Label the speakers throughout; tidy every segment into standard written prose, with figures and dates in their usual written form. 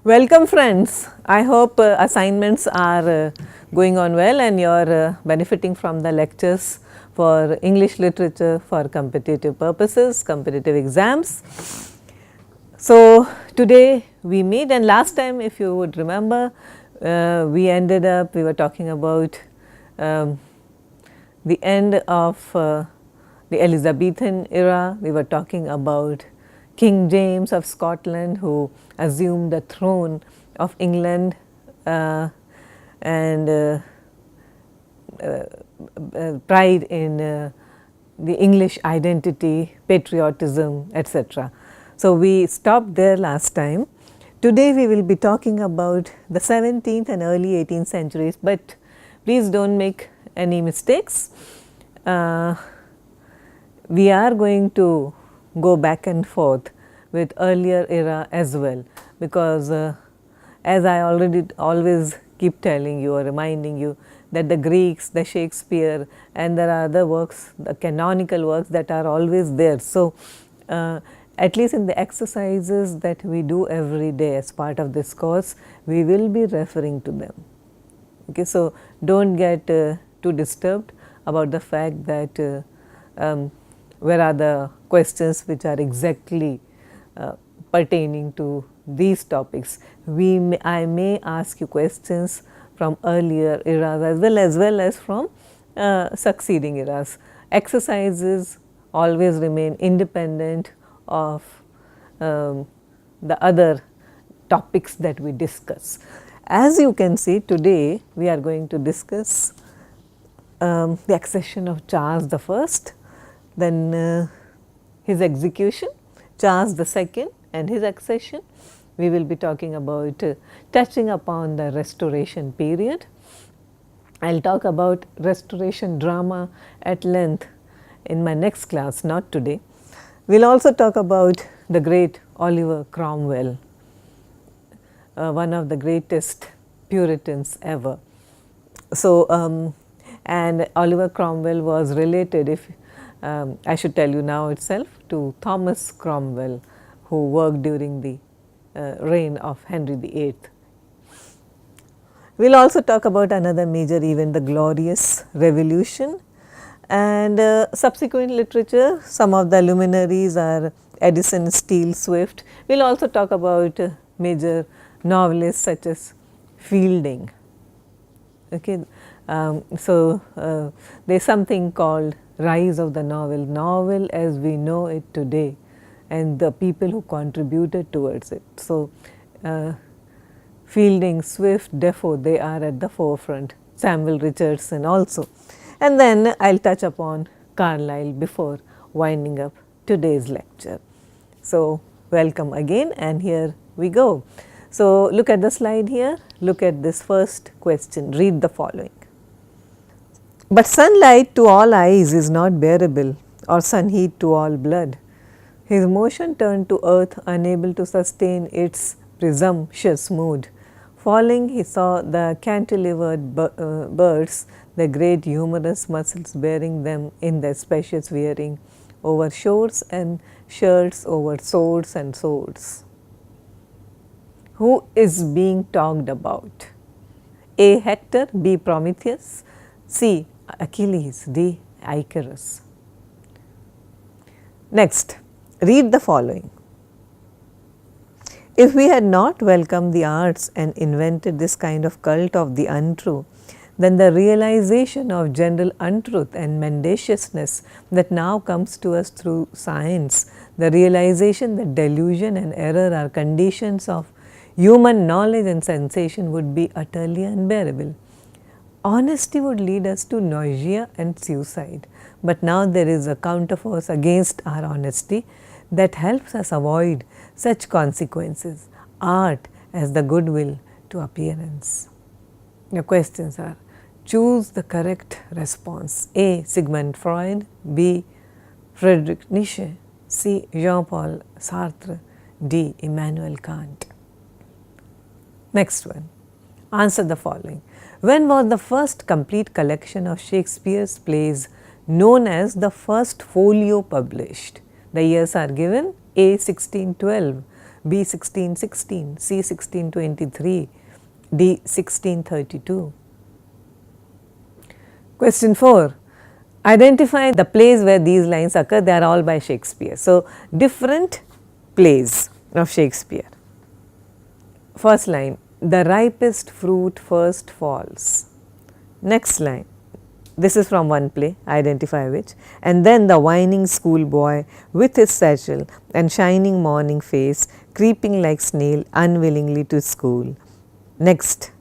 Speaker 1: Welcome friends. I hope assignments are going on well and you are benefiting from the lectures for English literature for competitive purposes, competitive exams. So, today we meet, and last time if you would remember we were talking about the end of the Elizabethan era. We were talking about King James of Scotland, who assumed the throne of England and pride in the English identity, patriotism, etc. So, we stopped there last time. Today we will be talking about the 17th and early 18th centuries, but please do not make any mistakes. We are going to go back and forth with earlier era as well, because as I always keep telling you or reminding you that the Greeks, the Shakespeare, and there are other works, the canonical works that are always there. So, at least in the exercises that we do every day as part of this course, we will be referring to them. Okay, so do not get too disturbed about the fact that where are the questions which are exactly pertaining to these topics. I may ask you questions from earlier eras as well as from succeeding eras. Exercises always remain independent of the other topics that we discuss. As you can see, today we are going to discuss the accession of Charles I, then his execution, Charles II and his accession. We will be talking about touching upon the Restoration period. I will talk about Restoration drama at length in my next class, not today. We will also talk about the great Oliver Cromwell, one of the greatest Puritans ever. So, and Oliver Cromwell was related, if I should tell you now itself, to Thomas Cromwell, who worked during the reign of Henry VIII. We will also talk about another major event, the Glorious Revolution, and subsequent literature. Some of the luminaries are Addison, Steele, Swift. We will also talk about major novelists such as Fielding. Okay. So, there is something called rise of the novel as we know it today, and the people who contributed towards it. So, Fielding, Swift, Defoe, they are at the forefront, Samuel Richardson also. And then I will touch upon Carlyle before winding up today's lecture. So, welcome again, and here we go. So, look at the slide here, look at this first question, read the following. But sunlight to all eyes is not bearable, or sun heat to all blood. His motion turned to earth, unable to sustain its presumptuous mood. Falling, he saw the cantilevered birds, the great humorous muscles bearing them in their spacious wearing, over shores and shirts, over swords and swords. Who is being talked about? A. Hector, B. Prometheus, C. Achilles, D. Icarus. Next, read the following. If we had not welcomed the arts and invented this kind of cult of the untrue, then the realization of general untruth and mendaciousness that now comes to us through science, the realization that delusion and error are conditions of human knowledge and sensation would be utterly unbearable. Honesty would lead us to nausea and suicide, but now there is a counterforce against our honesty that helps us avoid such consequences. Art as the goodwill to appearance. Your questions are: choose the correct response. A. Sigmund Freud, B. Friedrich Nietzsche, C. Jean-Paul Sartre, D. Immanuel Kant. Next one, answer the following. When was the first complete collection of Shakespeare's plays known as the First Folio published? The years are given: A. 1612, B 1616, C 1623, D 1632. Question 4. Identify the plays where these lines occur. They are all by Shakespeare. So, different plays of Shakespeare. First line, the ripest fruit first falls. Next line, this is from one play, identify which. And then the whining schoolboy with his satchel and shining morning face, creeping like snail unwillingly to school. Next,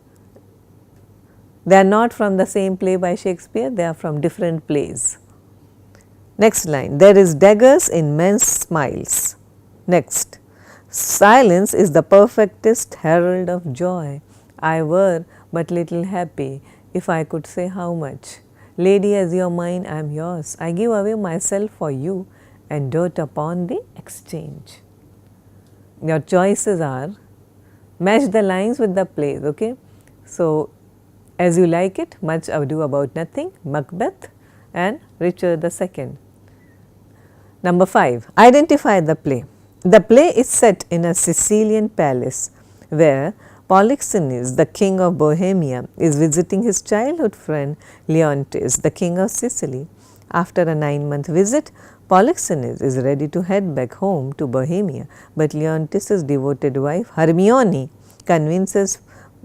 Speaker 1: they are not from the same play by Shakespeare, they are from different plays. Next line, there is daggers in men's smiles. Next, silence is the perfectest herald of joy. I were but little happy if I could say how much. Lady, as you're mine, I am yours. I give away myself for you and dote upon the exchange. Your choices are match the lines with the plays, okay. So, as you like it, Much Ado About Nothing, Macbeth and Richard II. Number 5, identify the play. The play is set in a Sicilian palace where Polixenes, the king of Bohemia, is visiting his childhood friend Leontes, the king of Sicily. After a 9-month visit, Polixenes is ready to head back home to Bohemia, but Leontes' devoted wife Hermione convinces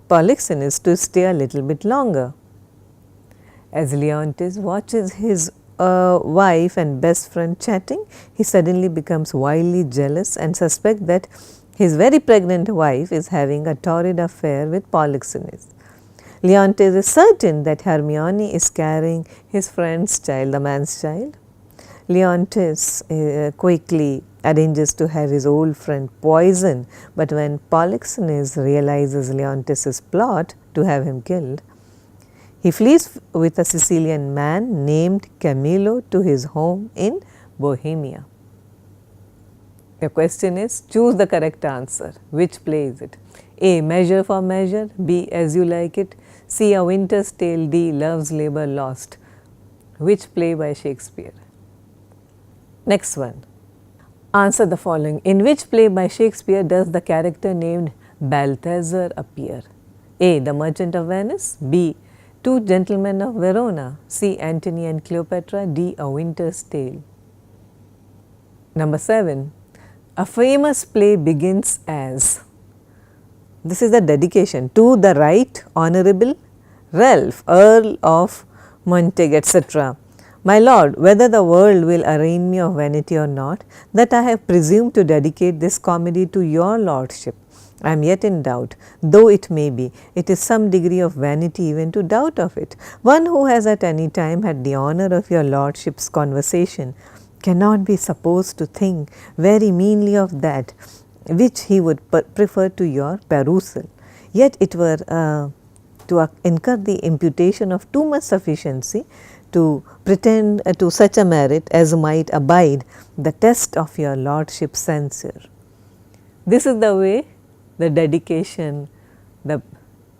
Speaker 1: Polixenes to stay a little bit longer. As Leontes watches his wife and best friend chatting, he suddenly becomes wildly jealous and suspects that his very pregnant wife is having a torrid affair with Polixenes. Leontes is certain that Hermione is carrying his friend's child, the man's child. Leontes quickly arranges to have his old friend poisoned, but when Polixenes realizes Leontes' plot to have him killed, he flees with a Sicilian man named Camillo to his home in Bohemia. The question is, choose the correct answer. Which play is it? A. Measure for Measure, B. As You Like It, C. A Winter's Tale, D. Love's Labour Lost. Which play by Shakespeare? Next one. Answer the following. In which play by Shakespeare does the character named Balthazar appear? A. The Merchant of Venice, B. Two Gentlemen of Verona, C. Antony and Cleopatra, D. A Winter's Tale. Number 7. A famous play begins as, this is the dedication, to the Right Honourable Ralph, Earl of Montague, etc. My lord, whether the world will arraign me of vanity or not, that I have presumed to dedicate this comedy to your lordship, I am yet in doubt, though it may be, it is some degree of vanity even to doubt of it. One who has at any time had the honour of your lordship's conversation cannot be supposed to think very meanly of that which he would prefer to your perusal. Yet it were to incur the imputation of too much sufficiency to pretend to such a merit as might abide the test of your lordship's censure. This is the way the dedication, the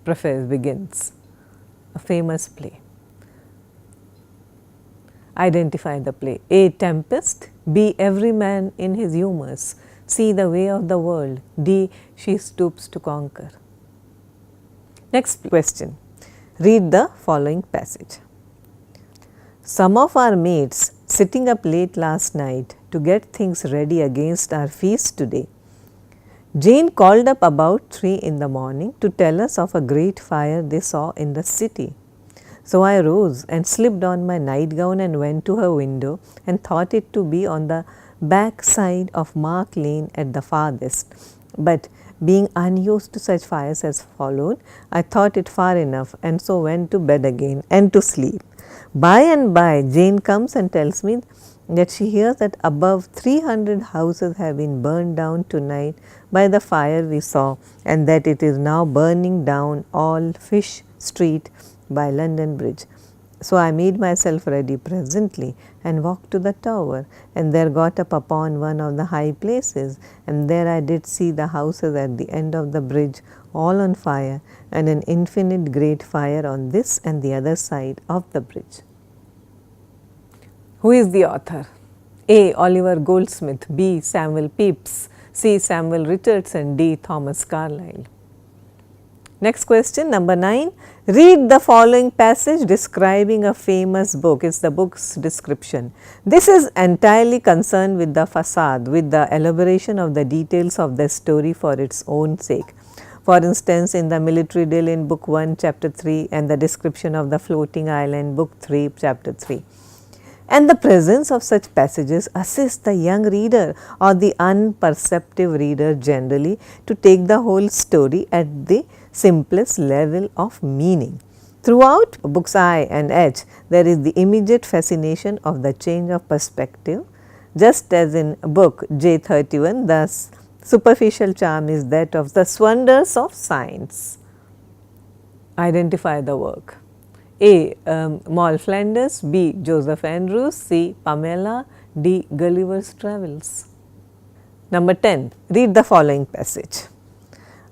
Speaker 1: preface begins, a famous play. Identify the play. A. Tempest, B. Every Man in His Humours, C. The Way of the World, D. She Stoops to Conquer. Next question. Read the following passage. Some of our mates sitting up late last night to get things ready against our feast today. Jane called up about 3 in the morning to tell us of a great fire they saw in the city. So I rose and slipped on my nightgown and went to her window and thought it to be on the back side of Mark Lane at the farthest. But being unused to such fires as followed, I thought it far enough and so went to bed again and to sleep. By and by, Jane comes and tells me that she hears that above 300 houses have been burned down tonight by the fire we saw, and that it is now burning down all Fish Street by London Bridge. So I made myself ready presently and walked to the tower, and there got up upon one of the high places, and there I did see the houses at the end of the bridge all on fire, and an infinite great fire on this and the other side of the bridge. Who is the author? A. Oliver Goldsmith, B. Samuel Pepys, C. Samuel Richardson, D. Thomas Carlyle. Next question, number 9. Read the following passage describing a famous book. It is the book's description. This is entirely concerned with the facade, with the elaboration of the details of the story for its own sake. For instance, in the military drill in book 1 chapter 3 and the description of the floating island book 3 chapter 3. And the presence of such passages assists the young reader or the unperceptive reader generally to take the whole story at the simplest level of meaning. Throughout books I and H, there is the immediate fascination of the change of perspective, just as in book J31, the superficial charm is that of the wonders of science. Identify the work. A. Moll Flanders, B. Joseph Andrews, C. Pamela, D. Gulliver's Travels. Number 10. Read the following passage.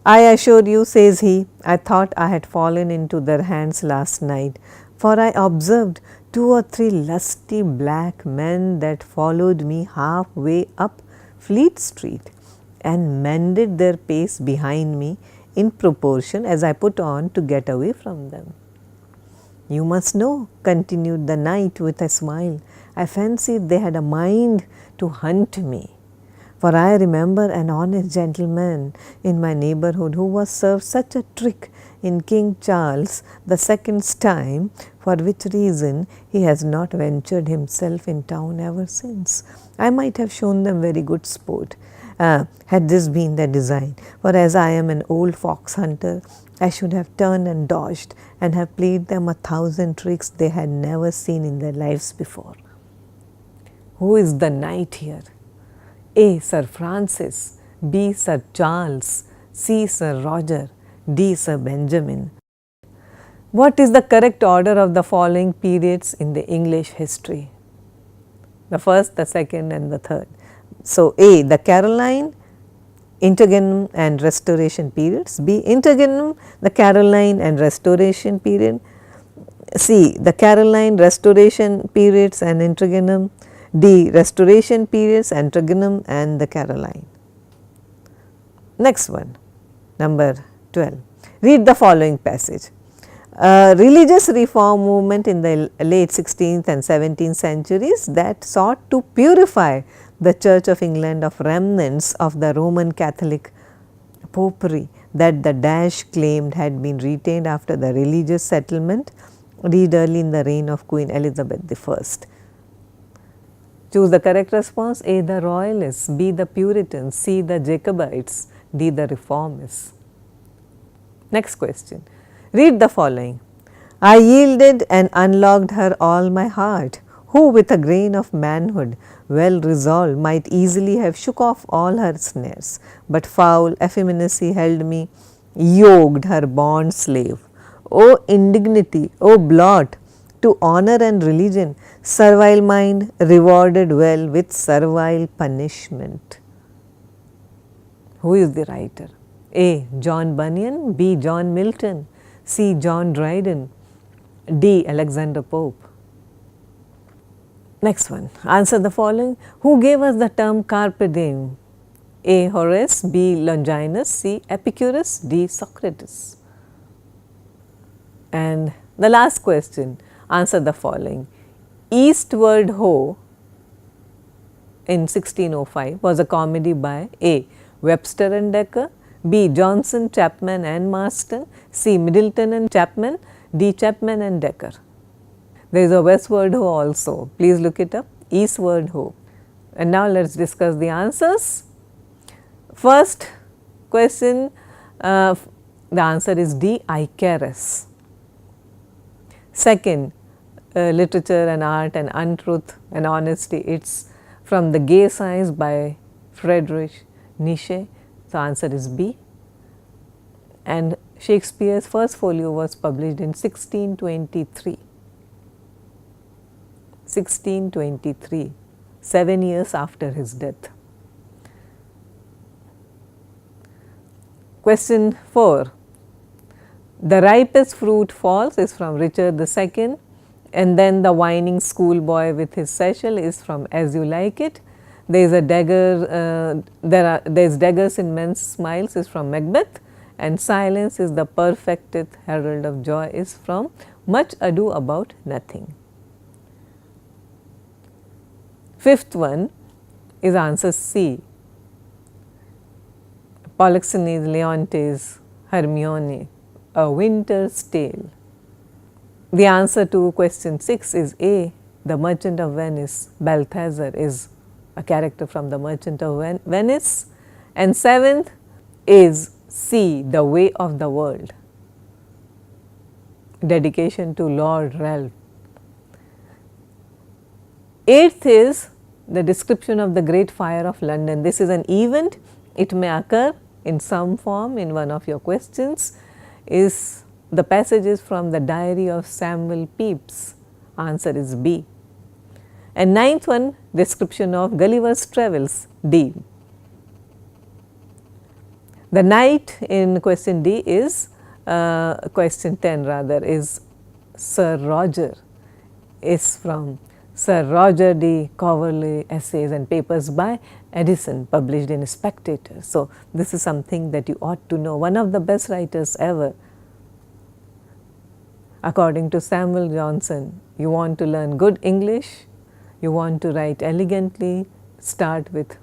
Speaker 1: I assure you, says he, I thought I had fallen into their hands last night, for I observed 2 or 3 lusty black men that followed me halfway up Fleet Street and mended their pace behind me in proportion as I put on to get away from them. You must know, continued the knight with a smile, I fancied they had a mind to hunt me. For I remember an honest gentleman in my neighbourhood who was served such a trick in King Charles II's time, for which reason he has not ventured himself in town ever since. I might have shown them very good sport, had this been their design, for as I am an old fox hunter, I should have turned and dodged and have played them 1,000 tricks they had never seen in their lives before. Who is the knight here? A. Sir Francis, B. Sir Charles, C. Sir Roger, D. Sir Benjamin. What is the correct order of the following periods in the English history? The first, the second and the third. So, A. The Caroline, Interregnum and Restoration periods, B. Interregnum, the Caroline and Restoration period, C. The Caroline, Restoration periods and Interregnum, D. Restoration periods, Interregnum and the Caroline. Next one, number 12. Read the following passage. A religious reform movement in the late 16th and 17th centuries that sought to purify the Church of England of remnants of the Roman Catholic popery that the Dash claimed had been retained after the religious settlement, read early in the reign of Queen Elizabeth I. Choose the correct response. A. The Royalists, B. The Puritans, C. The Jacobites, D. The Reformists. Next question. Read the following. I yielded and unlocked her all my heart, who with a grain of manhood well resolved might easily have shook off all her snares, but foul effeminacy held me yoked her bond slave. O indignity, O blot to honour and religion, servile mind rewarded well with servile punishment. Who is the writer? A. John Bunyan, B. John Milton, C. John Dryden, D. Alexander Pope. Next one, answer the following. Who gave us the term Carpe Diem? A. Horace, B. Longinus, C. Epicurus, D. Socrates. And the last question, answer the following. Eastward Ho in 1605 was a comedy by A. Webster and Dekker, B. Johnson, Chapman and Marston, C. Middleton and Chapman, D. Chapman and Dekker. There is a Westward Ho also, please look it up, Eastward Ho. And now let us discuss the answers. First question, the answer is D. Icarus. Second, literature and art and untruth and honesty, it is from the Gay Science by Friedrich Nietzsche. So, answer is B. And Shakespeare's first folio was published in 1623. 1623, 7 years after his death. Question 4. The ripest fruit falls is from Richard II, and then the whining schoolboy with his satchel is from As You Like It. There is a dagger, there is daggers in men's smiles is from Macbeth, and silence is the perfecteth herald of joy is from Much Ado About Nothing. Fifth one is answer C. Polixenes, Leontes, Hermione, A Winter's Tale. The answer to question 6 is A. The Merchant of Venice, Balthazar is a character from The Merchant of Venice, and 7th is C. The Way of the World, dedication to Lord Ralph. 8th is the description of the Great Fire of London. This is an event, it may occur in some form in one of your questions. Is the passage is from the Diary of Samuel Pepys, answer is B. And 9th one, description of Gulliver's Travels, D. The knight in question D is question 10 rather is Sir Roger, is from Sir Roger de Coverley Essays and Papers by Addison, published in Spectator. So, this is something that you ought to know, one of the best writers ever. According to Samuel Johnson, you want to learn good English, you want to write elegantly, start with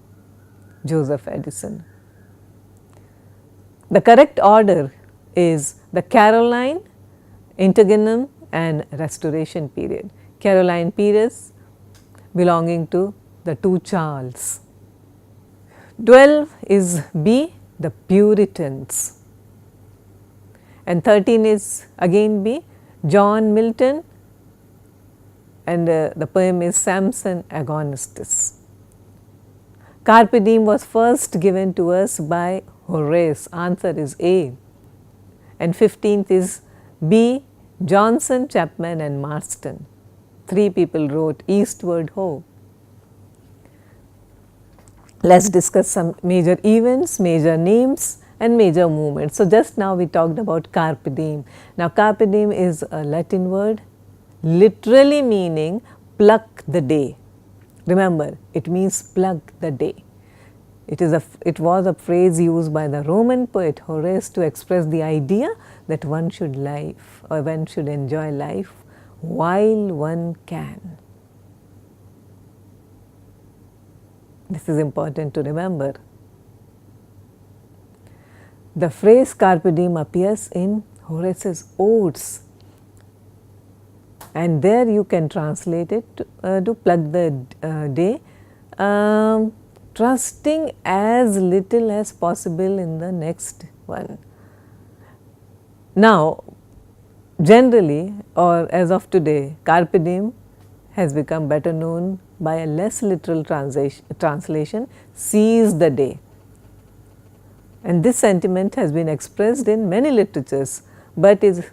Speaker 1: Joseph Addison. The correct order is the Caroline, Interregnum and Restoration period. Caroline periods belonging to the two Charles. 12 is B, the Puritans, and 13 is again B, John Milton, and the poem is Samson Agonistes. Carpe Diem was first given to us by Horace, answer is A, and 15th is B, Johnson, Chapman and Marston. 3 people wrote Eastward Ho. Let us discuss some major events, major names and major movements. So, just now we talked about Carpe Diem. Now, Carpe Diem is a Latin word literally meaning pluck the day. Remember, it means pluck the day. It was a phrase used by the Roman poet Horace to express the idea that one should live or one should enjoy life while one can. This is important to remember. The phrase Carpe Diem appears in Horace's Odes, and there you can translate it to plug the day, trusting as little as possible in the next one. Now, generally or as of today, Carpe Diem has become better known by a less literal translation, seize the day. And this sentiment has been expressed in many literatures, but is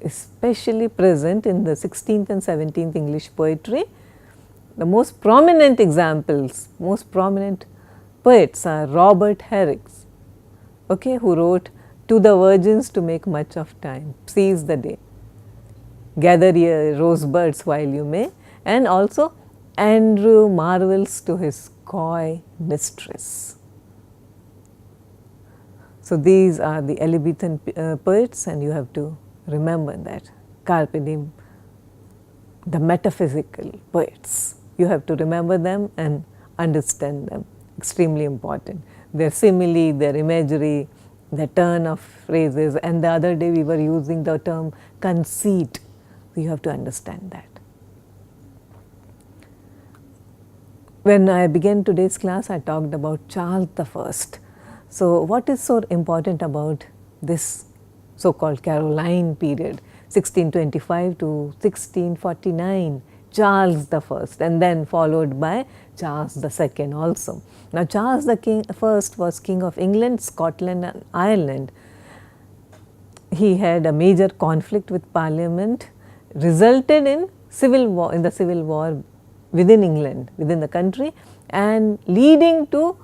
Speaker 1: especially present in the 16th and 17th English poetry. The most prominent examples, most prominent poets are Robert Herrick, okay, who wrote To the Virgins to Make Much of Time, seize the day, gather ye rosebuds while you may, and also Andrew Marvell's To His Coy Mistress. So, these are the Elizabethan poets, and you have to remember that. Carpe Diem, the metaphysical poets, you have to remember them and understand them, extremely important. Their simile, their imagery, the turn of phrases, and the other day we were using the term conceit, so you have to understand that. When I began today's class, I talked about Charles I. So, what is so important about this so-called Caroline period, 1625 to 1649, Charles I, and then followed by Charles II also. Now, Charles I was King of England, Scotland and Ireland. He had a major conflict with Parliament, resulted in the civil war within England, within the country, and leading to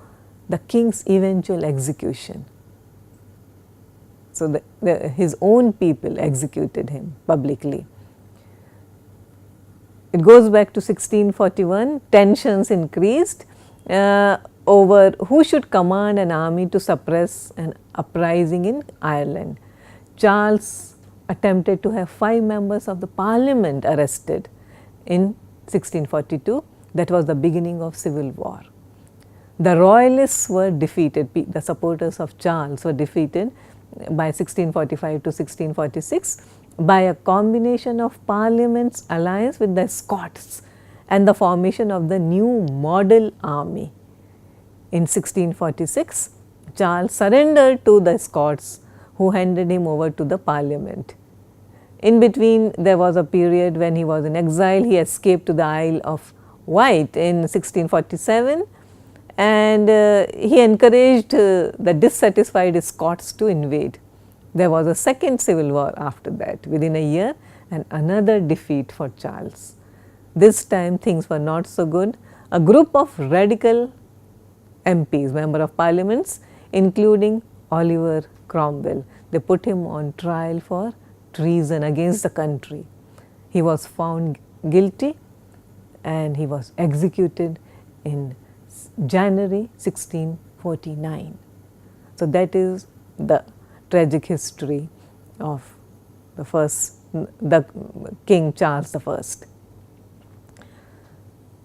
Speaker 1: the king's eventual execution. So, his own people executed him publicly. It goes back to 1641, tensions increased, over who should command an army to suppress an uprising in Ireland. Charles attempted to have 5 members of the parliament arrested in 1642. That was the beginning of civil war. The royalists were defeated, the supporters of Charles were defeated by 1645 to 1646 by a combination of Parliament's alliance with the Scots and the formation of the new model army. In 1646, Charles surrendered to the Scots, who handed him over to the Parliament. In between, there was a period when he was in exile. He escaped to the Isle of Wight in 1647, and he encouraged the dissatisfied Scots to invade. There was a second civil war after that within a year, and another defeat for Charles. This time things were not so good. A group of radical MPs, member of parliaments, including Oliver Cromwell, they put him on trial for treason against the country. He was found guilty and he was executed in January 1649. So that is the tragic history of the King Charles I.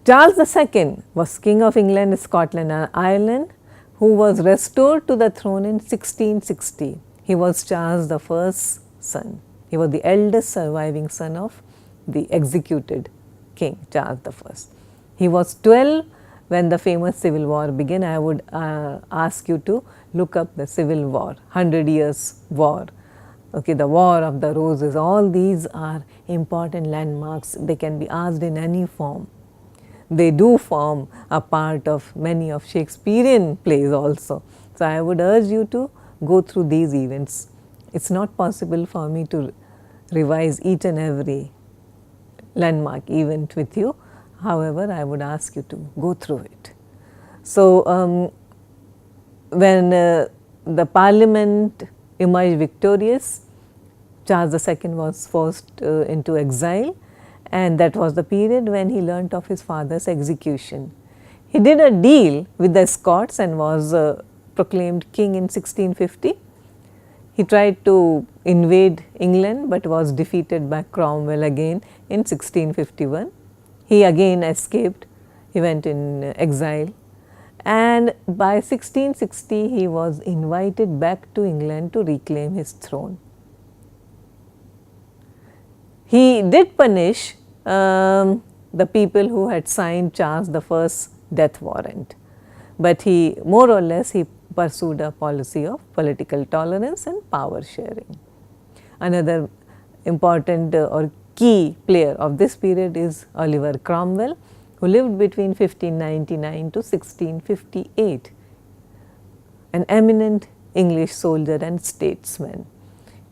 Speaker 1: Charles II was King of England, Scotland and Ireland, who was restored to the throne in 1660. He was Charles I's son. He was the eldest surviving son of the executed King Charles I. He was 12 when the famous Civil War began. I would ask you to look up the Civil War, 100 Years War, okay, the War of the Roses. All these are important landmarks. They can be asked in any form. They do form a part of many of Shakespearean plays also. So, I would urge you to go through these events. It is not possible for me to revise each and every landmark event with you. However, I would ask you to go through it. So, when the Parliament emerged victorious, Charles II was forced into exile, and that was the period when he learnt of his father's execution. He did a deal with the Scots and was proclaimed king in 1650. He tried to invade England but was defeated by Cromwell again in 1651. He again escaped, he went in exile, and by 1660 he was invited back to England to reclaim his throne. He did punish the people who had signed Charles I's death warrant, but he more or less he pursued a policy of political tolerance and power sharing. Another important or key player of this period is Oliver Cromwell, who lived between 1599 to 1658, an eminent English soldier and statesman.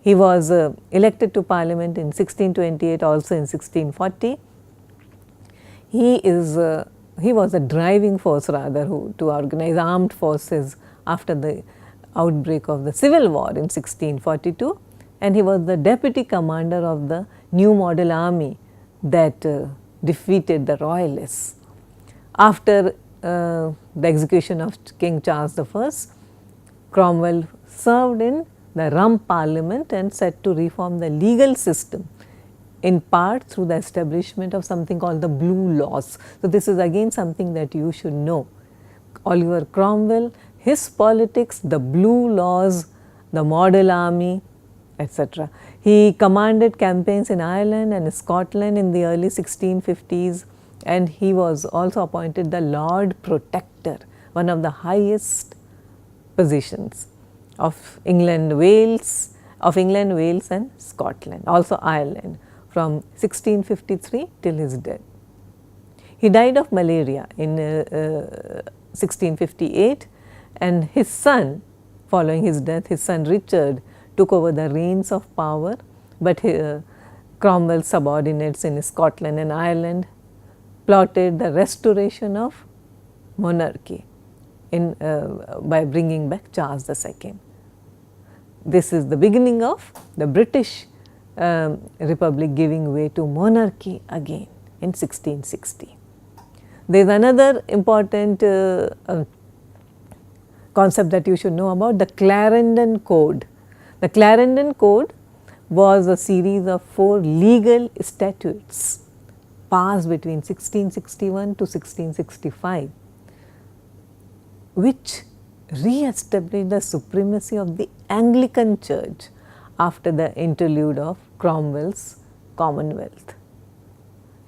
Speaker 1: He was elected to Parliament in 1628, also in 1640. He was a driving force rather to organize armed forces after the outbreak of the Civil War in 1642, and he was the deputy commander of the new model army that defeated the royalists. After the execution of King Charles I, Cromwell served in the Rump Parliament and set to reform the legal system, in part through the establishment of something called the Blue Laws. So, this is again something that you should know. Oliver Cromwell, his politics, the Blue Laws, the model army, etc. He commanded campaigns in Ireland and Scotland in the early 1650s, and he was also appointed the Lord Protector, one of the highest positions of England, Wales and Scotland, also Ireland, from 1653 till his death. He died of malaria in 1658, and his son, following his death, his son Richard took over the reins of power, but Cromwell's subordinates in Scotland and Ireland plotted the restoration of monarchy by bringing back Charles II. This is the beginning of the British Republic giving way to monarchy again in 1660. There is another important concept that you should know about, the Clarendon Code. The Clarendon Code was a series of 4 legal statutes passed between 1661 to 1665, which re-established the supremacy of the Anglican Church after the interlude of Cromwell's Commonwealth,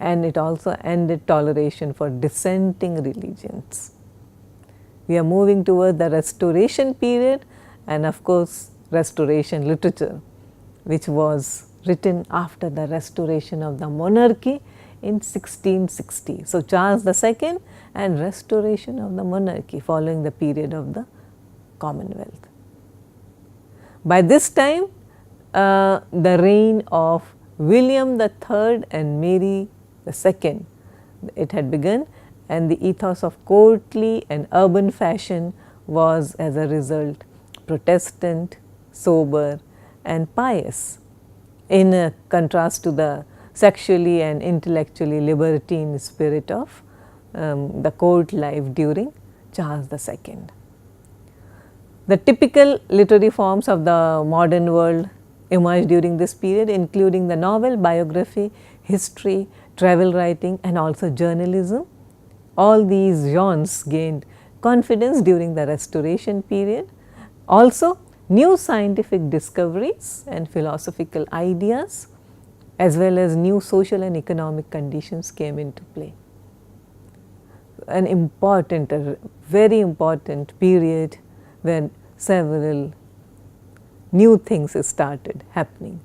Speaker 1: and it also ended toleration for dissenting religions. We are moving toward the Restoration period, and of course Restoration literature, which was written after the restoration of the monarchy in 1660. So, Charles II and restoration of the monarchy following the period of the Commonwealth. By this time, the reign of William III and Mary II, it had begun, and the ethos of courtly and urban fashion was as a result Protestant, sober and pious, in contrast to the sexually and intellectually libertine spirit of the court life during Charles II. The typical literary forms of the modern world emerged during this period, including the novel, biography, history, travel writing and also journalism. All these genres gained confidence during the Restoration period. Also, new scientific discoveries and philosophical ideas as well as new social and economic conditions came into play. An important, a very important period when several new things started happening.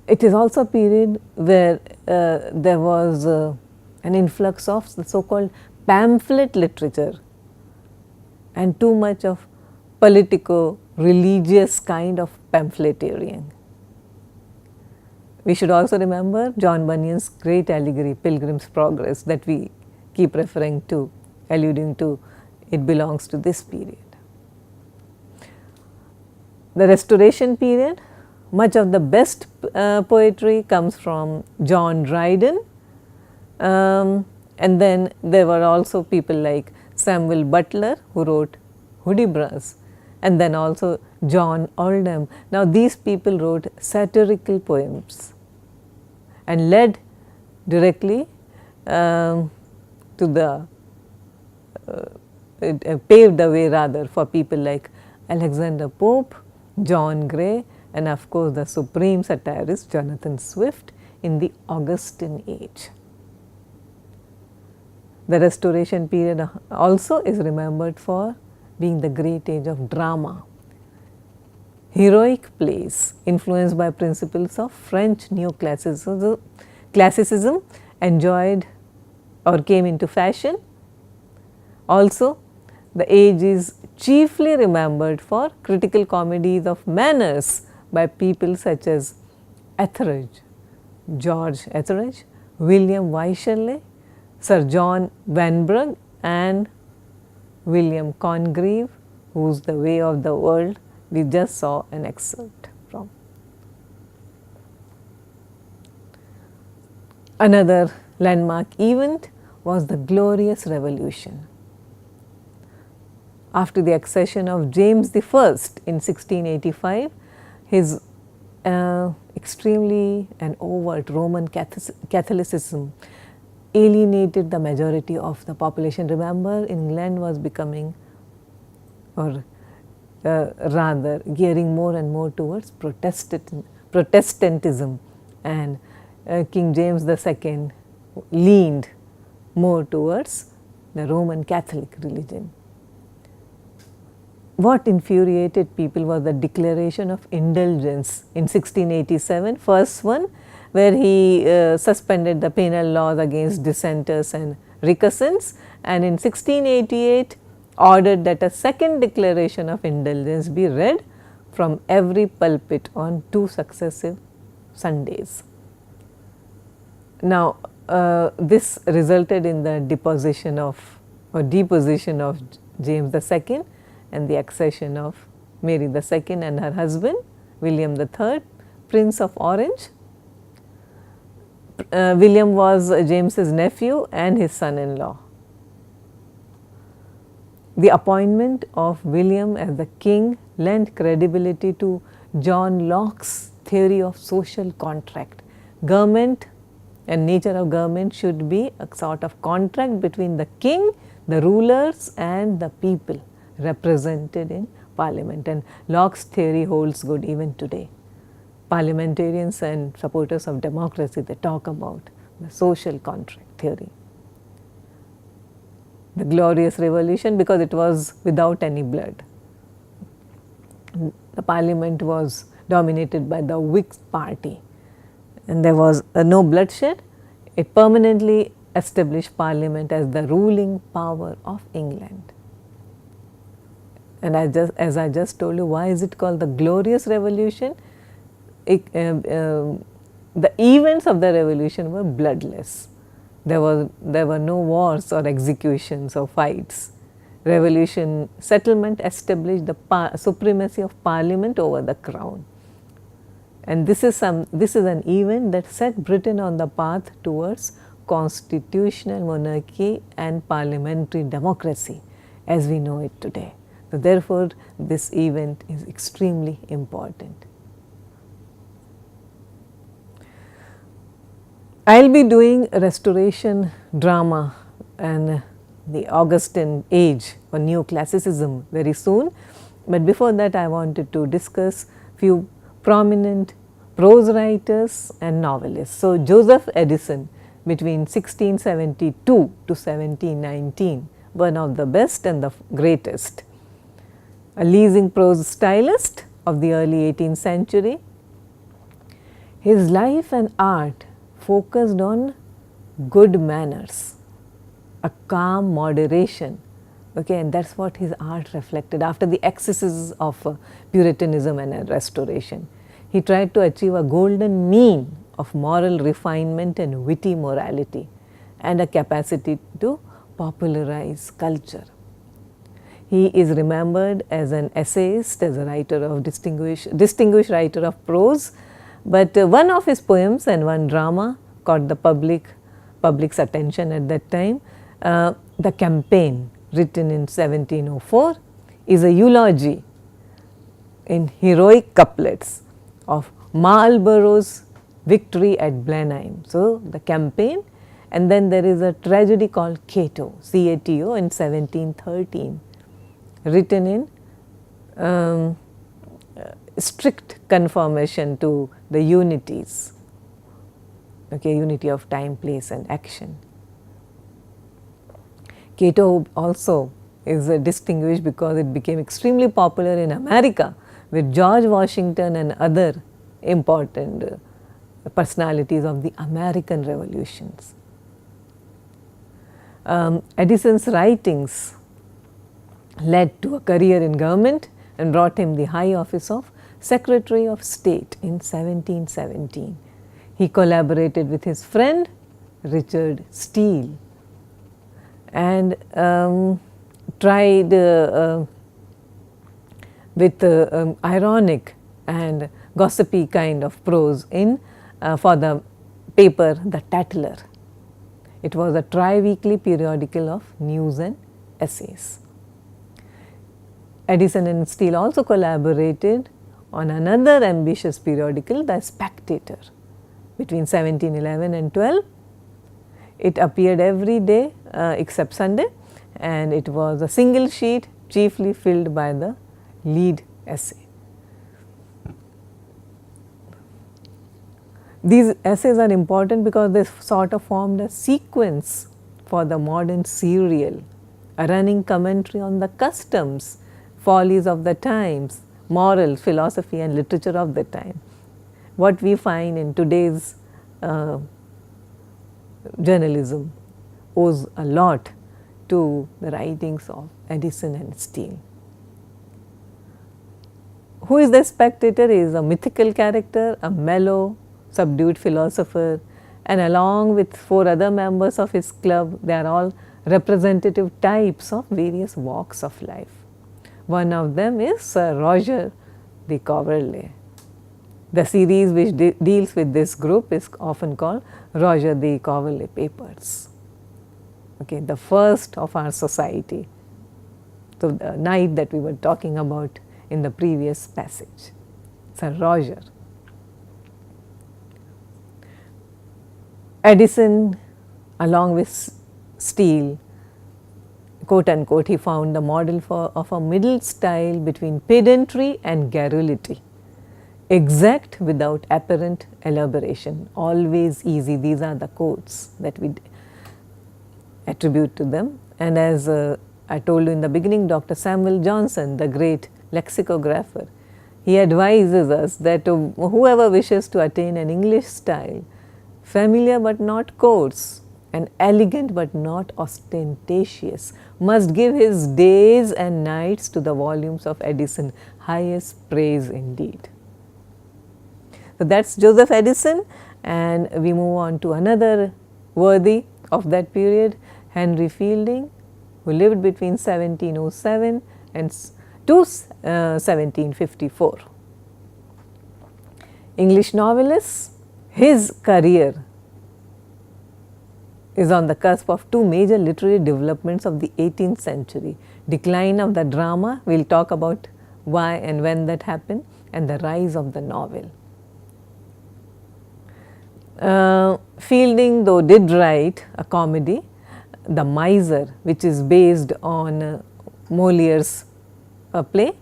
Speaker 1: It is also a period where there was an influx of the so-called pamphlet literature and too much of politico-religious kind of pamphleteering. We should also remember John Bunyan's great allegory, Pilgrim's Progress, that we keep referring to, alluding to, it belongs to this period. The Restoration period, much of the best poetry comes from John Dryden, and then there were also people like Samuel Butler who wrote Hudibras, and then also John Oldham. Now, these people wrote satirical poems and led directly to the paved the way rather for people like Alexander Pope, John Gray and of course, the supreme satirist Jonathan Swift in the Augustan age. The Restoration period also is remembered for being the great age of drama. Heroic plays influenced by principles of French neoclassicism enjoyed or came into fashion. Also, the age is chiefly remembered for critical comedies of manners by people such as Etheridge, George Etheridge, William Wycherley, Sir John Vanbrugh and William Congreve, whose The Way of the World we just saw an excerpt from. Another landmark event was the Glorious Revolution. After the accession of James I in 1685, his extremely and overt Roman Catholicism alienated the majority of the population. Remember, England was becoming or rather gearing more and more towards Protestantism, and King James II leaned more towards the Roman Catholic religion. What infuriated people was the Declaration of Indulgence in 1687, first one where he suspended the penal laws against dissenters and recusants, and in 1688 ordered that a second declaration of indulgence be read from every pulpit on 2 successive Sundays. Now, this resulted in the deposition of James II and the accession of Mary II and her husband William III, Prince of Orange. William was James's nephew and his son-in-law. The appointment of William as the king lent credibility to John Locke's theory of social contract. Government and nature of government should be a sort of contract between the king, the rulers and the people represented in parliament, and Locke's theory holds good even today. Parliamentarians and supporters of democracy, they talk about the social contract theory. The Glorious Revolution, because it was without any blood. The parliament was dominated by the Whig party and there was no bloodshed. It permanently established parliament as the ruling power of England. And as I just told you, why is it called the Glorious Revolution? The events of the revolution were bloodless. There were no wars or executions or fights. Revolution settlement established the supremacy of parliament over the crown. And this is an event that set Britain on the path towards constitutional monarchy and parliamentary democracy as we know it today. So therefore, this event is extremely important. I will be doing a restoration drama and the Augustan age or neoclassicism very soon, but before that I wanted to discuss few prominent prose writers and novelists. So, Joseph Addison between 1672 to 1719, one of the best and the greatest, a leasing prose stylist of the early 18th century. His life and art focused on good manners, a calm moderation, okay, and that is what his art reflected after the excesses of Puritanism and Restoration. He tried to achieve a golden mean of moral refinement and witty morality and a capacity to popularize culture. He is remembered as an essayist, as a writer of distinguished writer of prose, but one of his poems and one drama caught the public's attention at that time. The Campaign, written in 1704, is a eulogy in heroic couplets of Marlborough's victory at Blenheim. So, the Campaign, and then there is a tragedy called Cato, C-A-T-O, in 1713, written in strict conformation to the unities, okay, unity of time, place and action. Cato also is distinguished because it became extremely popular in America with George Washington and other important personalities of the American revolutions. Addison's writings led to a career in government and brought him the high office of Secretary of State in 1717. He collaborated with his friend Richard Steele and tried with ironic and gossipy kind of prose in for the paper The Tatler. It was a tri-weekly periodical of news and essays. Addison and Steele also collaborated on another ambitious periodical, The Spectator, between 1711 and 12. It appeared every day except Sunday, and it was a single sheet chiefly filled by the lead essay. These essays are important because they sort of formed a sequence for the modern serial, a running commentary on the customs, follies of the times, moral, philosophy and literature of the time. What we find in today's journalism owes a lot to the writings of Addison and Steele. Who is the Spectator? He is a mythical character, a mellow, subdued philosopher, and along with 4 other members of his club, they are all representative types of various walks of life. One of them is Sir Roger de Coverley, The series which deals with this group is often called Roger de Coverley papers. Okay, the first of our society. So, the knight that we were talking about in the previous passage, Sir Roger. Edison, along with Steele, quote unquote, he found the model of a middle style between pedantry and garrulity, exact without apparent elaboration, always easy. These are the quotes that we attribute to them. And as I told you in the beginning, Dr. Samuel Johnson, the great lexicographer, he advises us that whoever wishes to attain an English style, familiar but not coarse, and elegant but not ostentatious, must give his days and nights to the volumes of Edison, highest praise indeed. So, that is Joseph Edison, and we move on to another worthy of that period, Henry Fielding, who lived between 1707 and to 1754. English novelist, his career is on the cusp of two major literary developments of the 18th century, decline of the drama, we will talk about why and when that happened, and the rise of the novel. Fielding, though, did write a comedy, The Miser, which is based on Moliere's play,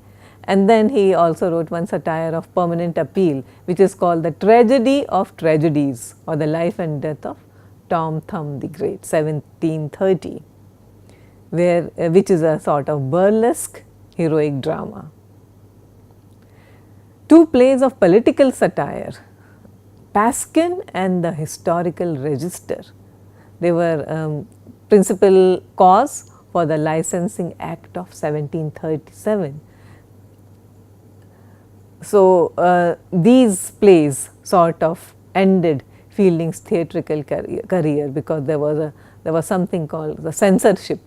Speaker 1: and then he also wrote one satire of permanent appeal, which is called The Tragedy of Tragedies, or the Life and Death of Tom Thumb the Great, 1730, which is a sort of burlesque heroic drama. Two plays of political satire, Paskin and the Historical Register. They were principal cause for the Licensing Act of 1737. So, these plays sort of ended Fielding's theatrical career because there was something called the Censorship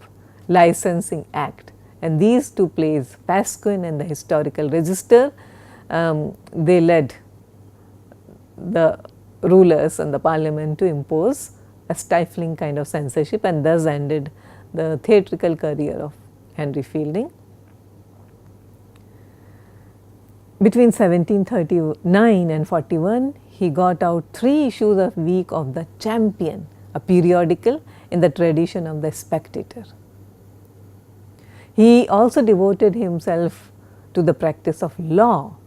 Speaker 1: Licensing Act, and these two plays, Pasquin and the Historical Register, they led the rulers and the parliament to impose a stifling kind of censorship, and thus ended the theatrical career of Henry Fielding. Between 1739 and 41, he got out 3 issues a week of the Champion, a periodical in the tradition of the Spectator. He also devoted himself to the practice of law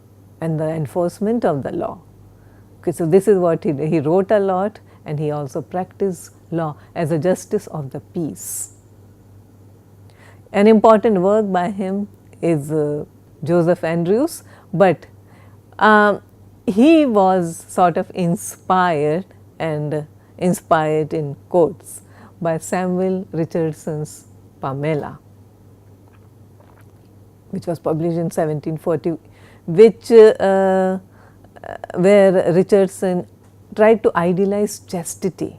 Speaker 1: and the enforcement of the law. Okay, so, this is what he wrote a lot, and he also practiced law as a justice of the peace. An important work by him is Joseph Andrews, but he was sort of inspired in quotes by Samuel Richardson's Pamela, which was published in 1740, which where Richardson tried to idealize chastity,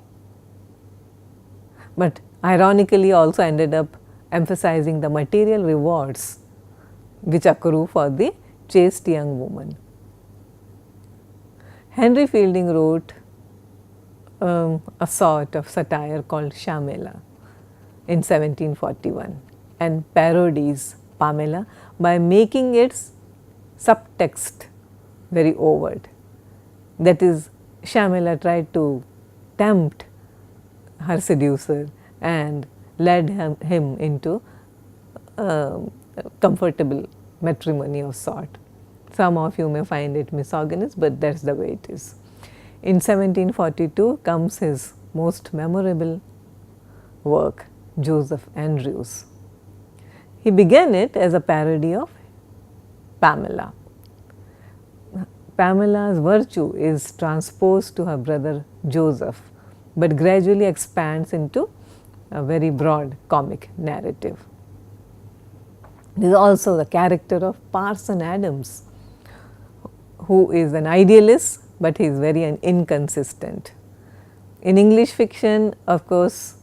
Speaker 1: but ironically also ended up emphasizing the material rewards which accrue for the chaste young woman. Henry Fielding wrote a sort of satire called Shamela in 1741 and parodies Pamela by making its subtext very overt. That is, Shamela tried to tempt her seducer and led him into comfortable matrimony of sort. Some of you may find it misogynist, but that is the way it is. In 1742 comes his most memorable work, Joseph Andrews. He began it as a parody of Pamela. Pamela's virtue is transposed to her brother Joseph, but gradually expands into a very broad comic narrative. There is also the character of Parson Adams, who is an idealist, but he is very inconsistent. In English fiction, of course,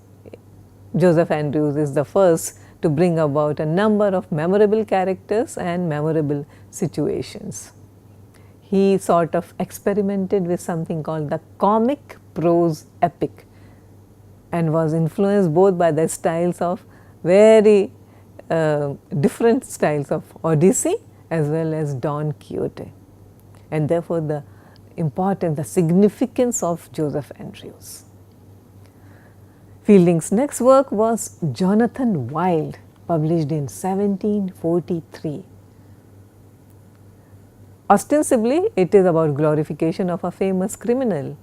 Speaker 1: Joseph Andrews is the first to bring about a number of memorable characters and memorable situations. he sort of experimented with something called the comic prose epic, and was influenced both by the styles of very different styles of Odyssey as well as Don Quixote, and therefore the importance, the significance of Joseph Andrews. Fielding's next work was Jonathan Wild, published in 1743. Ostensibly, it is about glorification of a famous criminal,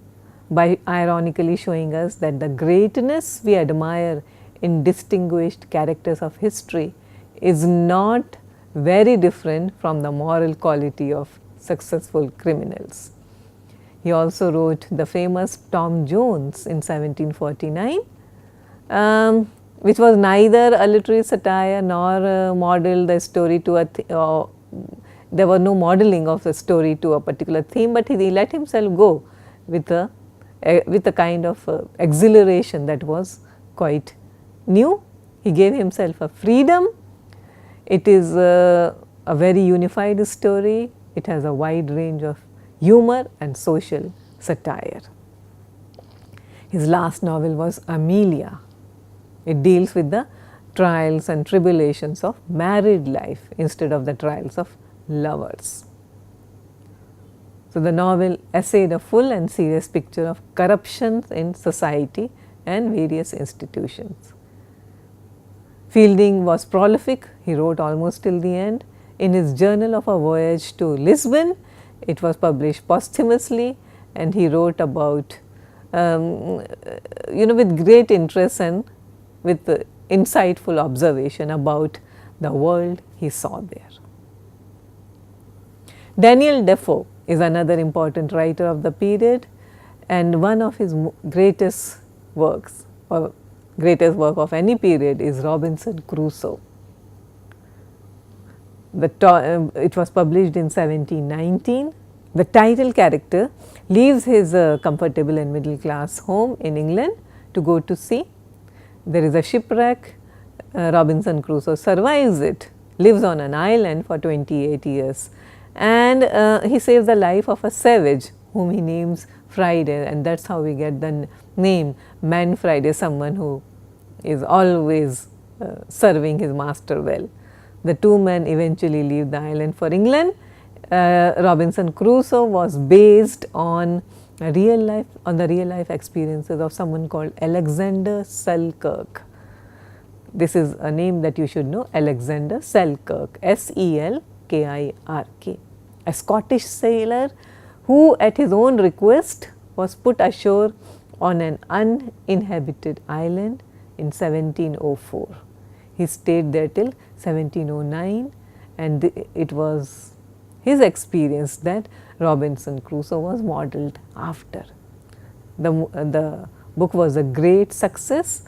Speaker 1: by ironically showing us that the greatness we admire in distinguished characters of history is not very different from the moral quality of successful criminals. He also wrote the famous Tom Jones in 1749, which was neither a literary satire nor modeled the story to a there was no modeling of the story to a particular theme, but he let himself go with a kind of exhilaration that was quite new. He gave himself a freedom. It is a very unified story. It has a wide range of humor and social satire. His last novel was Amelia. It deals with the trials and tribulations of married life instead of the trials of lovers. So, the novel essayed a full and serious picture of corruption in society and various institutions. Fielding was prolific. He wrote almost till the end. In his journal of a voyage to Lisbon, it was published posthumously, and he wrote about with great interest and with insightful observation about the world he saw there. Daniel Defoe is another important writer of the period, and one of his greatest works, or greatest work of any period, is Robinson Crusoe. It was published in 1719. The title character leaves his comfortable and middle class home in England to go to sea. There is a shipwreck. Robinson Crusoe survives it, lives on an island for 28 years, and he saves the life of a savage whom he names Friday, and that is how we get the name Man Friday, someone who is always serving his master well. The two men eventually leave the island for England. Robinson Crusoe was based on the real life experiences of someone called Alexander Selkirk. This is a name that you should know, Alexander Selkirk, Selkirk, a Scottish sailor who at his own request was put ashore on an uninhabited island in 1704. He stayed there till 1709, and it was his experience that Robinson Crusoe was modelled after. The book was a great success.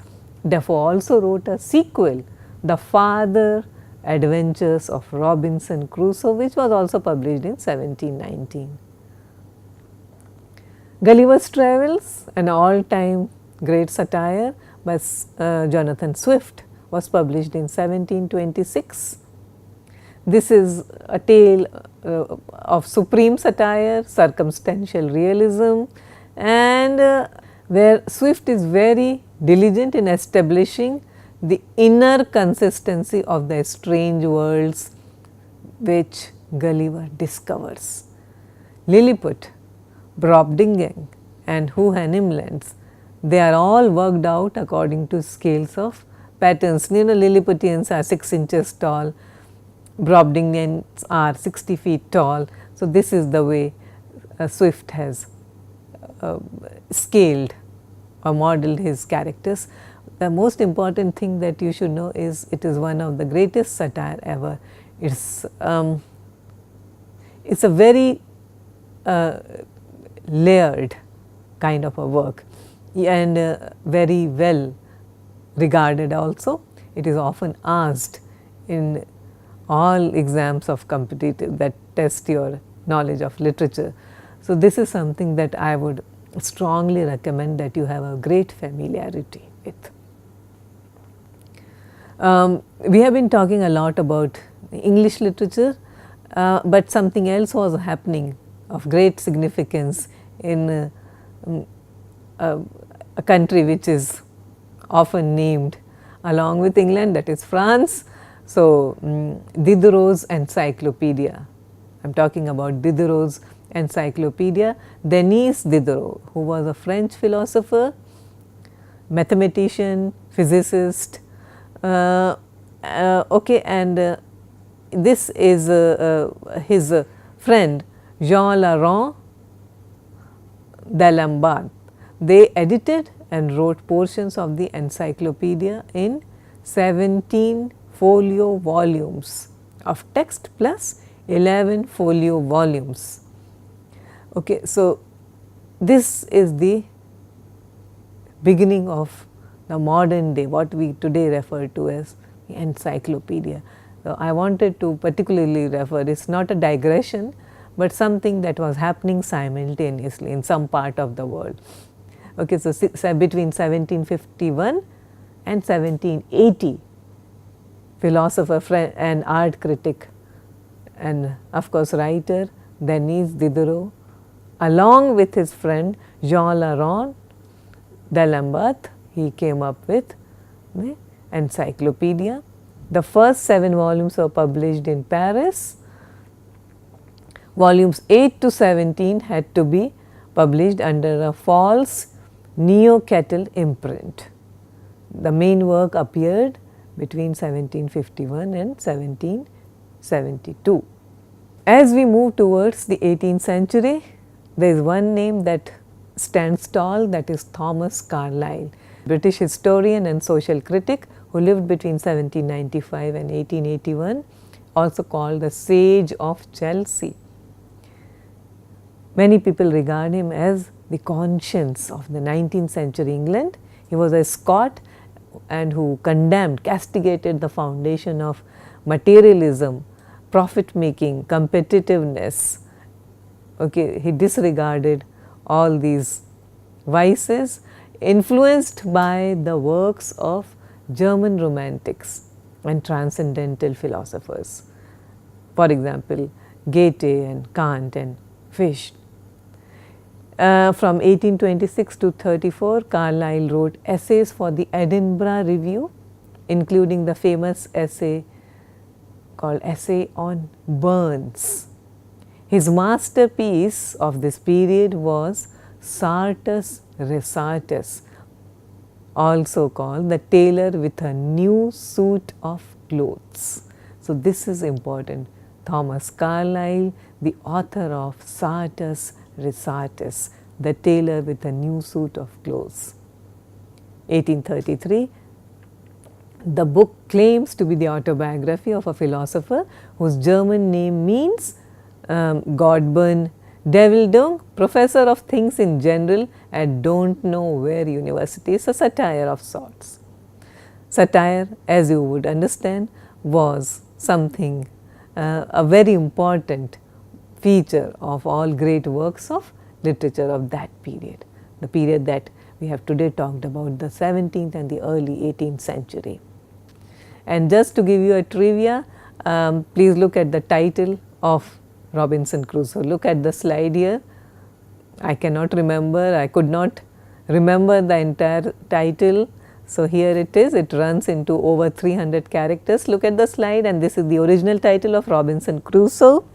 Speaker 1: Defoe also wrote a sequel, The Farther Adventures of Robinson Crusoe, which was also published in 1719. Gulliver's Travels, an all-time great satire by Jonathan Swift, was published in 1726. This is a tale of supreme satire, circumstantial realism, and where Swift is very diligent in establishing the inner consistency of the strange worlds which Gulliver discovers. Lilliput, Brobdingen and Houyhnhnmlands, they are all worked out according to scales of patterns. Lilliputians are 6 inches tall, Brobdingens are 60 feet tall. So, this is the way Swift has scaled or modeled his characters. The most important thing that you should know is it is one of the greatest satire ever. It's a very layered kind of a work, and very well regarded also. It is often asked in all exams of competitive that test your knowledge of literature. So, this is something that I would strongly recommend that you have a great familiarity with. We have been talking a lot about English literature, but something else was happening of great significance in a country which is often named along with England, that is France. So, Diderot's Encyclopedia, I am talking about Diderot's Encyclopedia. Denis Diderot, who was a French philosopher, mathematician, physicist, okay, and this is his friend Jean Laurent d'Alembert. They edited and wrote portions of the encyclopedia in 17 folio volumes of text plus 11 folio volumes. Okay, so this is the beginning of the modern day, what we today refer to as the encyclopedia. So, I wanted to particularly refer, it is not a digression, but something that was happening simultaneously in some part of the world. Okay, so, between 1751 and 1780, philosopher and art critic and of course writer Denis Diderot, along with his friend Jean Laurent d'Alembert, he came up with the encyclopedia. The first 7 volumes were published in Paris. Volumes 8 to 17 had to be published under a false Neo-Kettle imprint. The main work appeared between 1751 and 1772. As we move towards the 18th century, there is one name that stands tall, that is Thomas Carlyle, British historian and social critic who lived between 1795 and 1881, also called the Sage of Chelsea. Many people regard him as the conscience of the 19th century England. He was a Scot and who condemned, castigated the foundation of materialism, profit making, competitiveness. Okay, he disregarded all these vices, influenced by the works of German romantics and transcendental philosophers. For example, Goethe and Kant and Fichte. From 1826 to 34, Carlyle wrote essays for the Edinburgh Review, including the famous essay called Essay on Burns. His masterpiece of this period was Sartus Resartus, also called The Tailor with a New Suit of Clothes. So, this is important. Thomas Carlyle, the author of Sartus Resartus, The Tailor with a New Suit of Clothes. 1833, the book claims to be the autobiography of a philosopher whose German name means Godburn Devildung, professor of things in general at don't know where university. Is a satire of sorts. Satire, as you would understand, was something a very important feature of all great works of literature of that period, the period that we have today talked about, the 17th and the early 18th century. And just to give you a trivia, please look at the title of Robinson Crusoe. Look at the slide here. I cannot remember, I could not remember the entire title. So, here it is, it runs into over 300 characters. Look at the slide, and this is the original title of Robinson Crusoe.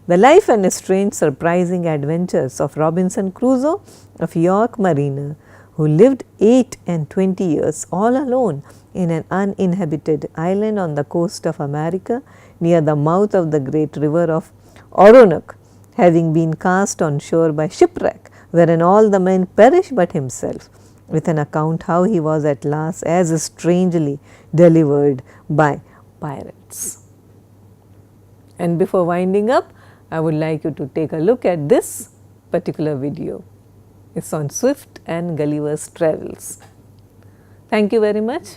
Speaker 1: The life and strange surprising adventures of Robinson Crusoe, of York mariner, who lived 28 years all alone in an uninhabited island on the coast of America near the mouth of the great river of Oronoque, having been cast on shore by shipwreck, wherein all the men perished but himself, with an account how he was at last as strangely delivered by pirates. And before winding up, I would like you to take a look at this particular video. It's on Swift and Gulliver's travels. Thank you very much.